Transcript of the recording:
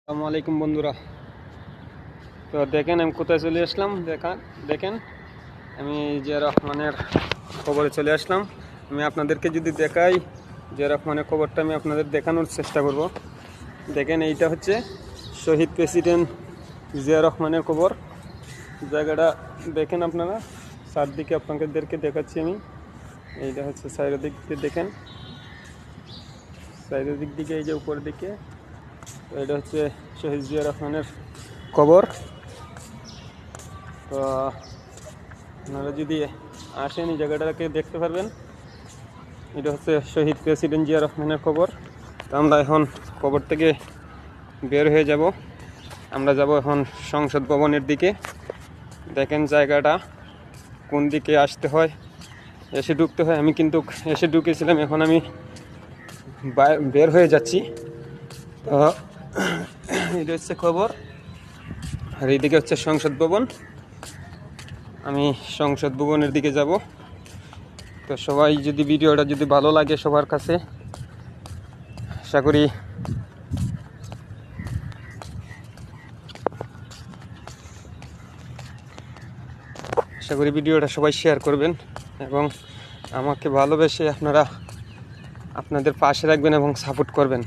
আসসালামু আলাইকুম বন্ধুরা। তো দেখেন আমি কোথায় চলে আসলাম। দেখেন আমি জিয়া রহমানের খবরে চলে আসলাম। আমি আপনাদেরকে যদি দেখাই, জিয়া রহমানের খবরটা আমি আপনাদের দেখানোর চেষ্টা করব। দেখেন এইটা হচ্ছে শহীদ প্রেসিডেন্ট জিয়া রহমানের কবর। জায়গাটা দেখেন আপনারা, চারদিকে আপনাদেরকে দেখাচ্ছি আমি। এইটা হচ্ছে চারিদিক দিয়ে দেখেন, চারিদিক দিকে এই যে উপরের দিকে, এটা হচ্ছে শহীদ জিয়া রহমানের কবর। তো আপনারা যদি আসেন এই জায়গাটাকে দেখতে পারবেন। এটা হচ্ছে শহীদ প্রেসিডেন্ট জিয়া রহমানের কবর। তো আমরা এখন কবর থেকে বের হয়ে যাব, আমরা যাব এখন সংসদ ভবনের দিকে। দেখেন জায়গাটা কোন দিকে আসতে হয়, এসে ঢুকতে হয়। আমি কিন্তু এসে ঢুকেছিলাম, এখন আমি বের হয়ে যাচ্ছি। তো এটা হচ্ছে খবর, আর এইদিকে হচ্ছে সংসদ ভবন। আমি সংসদ ভবনের দিকে যাব। তো সবাই যদি ভিডিওটা যদি ভালো লাগে সবার কাছে, আশা করি ভিডিওটা সবাই শেয়ার করবেন এবং আমাকে ভালোবেসে আপনারা আপনাদের পাশে রাখবেন এবং সাপোর্ট করবেন।